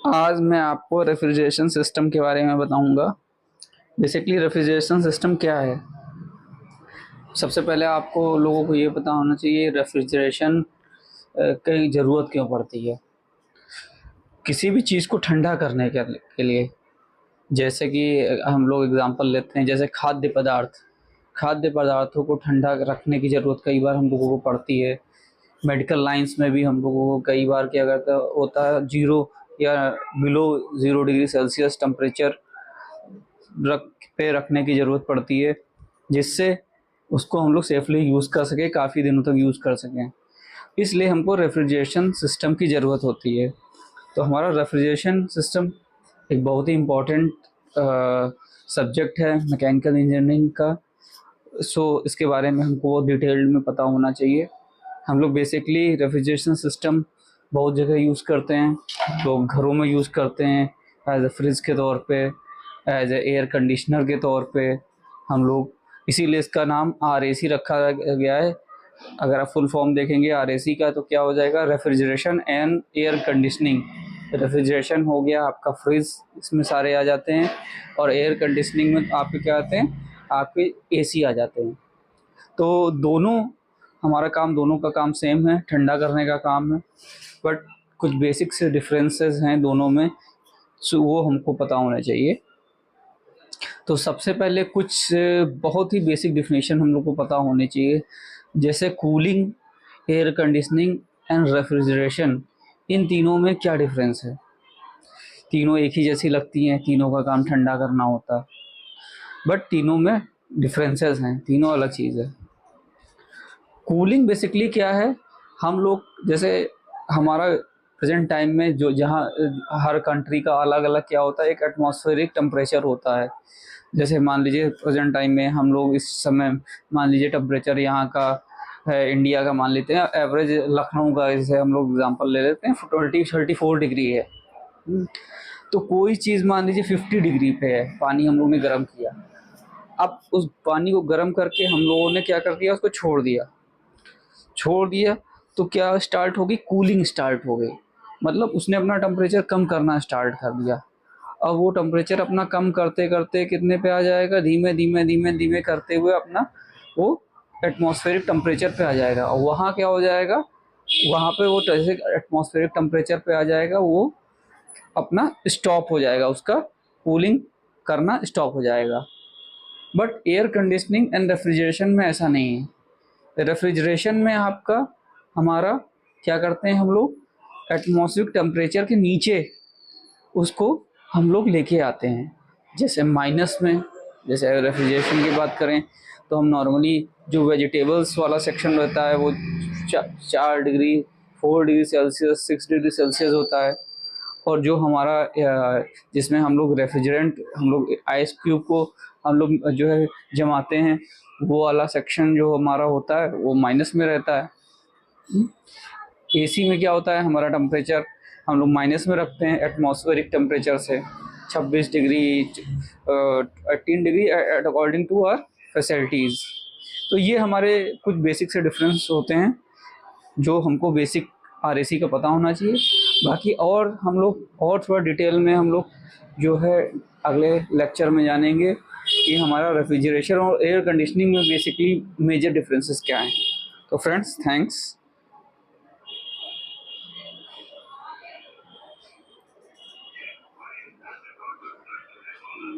आज मैं आपको रेफ्रिजरेशन सिस्टम के बारे में बताऊंगा। बेसिकली रेफ्रिजरेशन सिस्टम क्या है। सबसे पहले आपको लोगों को ये पता होना चाहिए रेफ्रिजरेशन की ज़रूरत क्यों पड़ती है किसी भी चीज़ को ठंडा करने के लिए। जैसे कि हम लोग एग्जांपल लेते हैं, जैसे खाद्य पदार्थों को ठंडा रखने की ज़रूरत कई बार हम लोगों को पड़ती है। मेडिकल लाइंस में भी हम लोगों को कई बार क्या करता होता है, जीरो या बिलो 0 डिग्री सेल्सियस टेम्परेचर रखने की ज़रूरत पड़ती है, जिससे उसको हम लोग सेफली यूज़ कर सकें, काफ़ी दिनों तक यूज़ कर सकें। इसलिए हमको रेफ्रिजरेशन सिस्टम की ज़रूरत होती है। तो हमारा रेफ्रिजरेशन सिस्टम एक बहुत ही इम्पोर्टेंट सब्जेक्ट है मैकेनिकल इंजीनियरिंग का। इसके बारे में हमको बहुत डिटेल्ड में पता होना चाहिए। हम लोग बेसिकली रेफ्रिजरेशन सिस्टम बहुत जगह यूज़ करते हैं। लोग घरों में यूज़ करते हैं एज ए फ्रिज के तौर पे, एज ए एयर कंडीशनर के तौर पे हम लोग, इसीलिए इसका नाम RAC रखा गया है। अगर आप फुल फॉर्म देखेंगे RAC का तो क्या हो जाएगा, refrigeration and air conditioning. Refrigeration हो गया आपका फ्रिज, इसमें सारे आ जाते हैं, और एयर कंडीशनिंग में आपके क्या आते हैं, आपके AC आ जाते हैं। तो दोनों हमारा काम, दोनों का काम सेम है, ठंडा करने का काम है, बट कुछ बेसिक से डिफरेंसेस हैं दोनों में, सो वो हमको पता होना चाहिए। तो सबसे पहले कुछ बहुत ही बेसिक डिफिनेशन हम लोग को पता होनी चाहिए, जैसे cooling, air conditioning and refrigeration, इन तीनों में क्या डिफरेंस है। तीनों एक ही जैसी लगती हैं, तीनों का काम ठंडा करना होता है, बट तीनों में डिफरेंसेस हैं, तीनों अलग चीज़ है। कूलिंग बेसिकली क्या है, हम लोग जैसे हमारा प्रेजेंट टाइम में जो जहाँ हर कंट्री का अलग अलग क्या होता है, एक एटमॉस्फेरिक टेम्परेचर होता है। जैसे मान लीजिए प्रेजेंट टाइम में हम लोग इस समय, मान लीजिए टेम्परेचर यहाँ का है, इंडिया का मान लेते हैं, एवरेज लखनऊ का जैसे हम लोग एग्जांपल ले लेते हैं, 34 डिग्री है। तो कोई चीज़ मान लीजिए 50 डिग्री पे है, पानी हम लोग ने गर्म किया। अब उस पानी को गर्म करके हम लोगों ने क्या कर दिया, उसको छोड़ दिया तो क्या स्टार्ट होगी, कूलिंग स्टार्ट हो गई। मतलब उसने अपना टेम्परेचर कम करना स्टार्ट कर दिया। अब वो टेम्परेचर अपना कम करते करते कितने पे आ जाएगा, धीमे धीमे धीमे धीमे करते हुए अपना वो एटमॉस्फेरिक टेम्परेचर पे आ जाएगा। और वहाँ क्या हो जाएगा, वहाँ पे वो जैसे एटमॉस्फेरिक टेम्परेचर पे आ जाएगा, वो अपना स्टॉप हो जाएगा, उसका कूलिंग करना स्टॉप हो जाएगा। But air conditioning and refrigeration में ऐसा नहीं है। रेफ्रिजरेशन में आपका, हमारा क्या करते हैं हम लोग, एटमॉस्फेरिक टेम्परेचर के नीचे उसको हम लोग लेके आते हैं। जैसे माइनस में, जैसे रेफ्रिजरेशन की बात करें तो हम नॉर्मली जो वेजिटेबल्स वाला सेक्शन रहता है वो 4 degree, 4 degree Celsius, 6 degree Celsius होता है। और जो हमारा जिसमें हम लोग रेफ्रिजरेंट, हम लोग आइस क्यूब को हम लोग जो है जमाते हैं, वो वाला सेक्शन जो हमारा होता है वो माइनस में रहता है। AC में क्या होता है, हमारा टेम्परेचर हम लोग माइनस में रखते हैं एटमॉस्फेरिक टेम्परेचर से, 26 degree, 18 degree according to our facilities. तो ये हमारे कुछ बेसिक से डिफरेंस होते हैं जो हमको बेसिक RAC का पता होना चाहिए। बाकी और हम लोग और थोड़ा डिटेल में हम लोग जो है अगले लेक्चर में जानेंगे कि हमारा रेफ्रिजरेशन और एयर कंडीशनिंग में बेसिकली मेजर डिफरेंसेस क्या हैं। तो फ्रेंड्स, थैंक्स।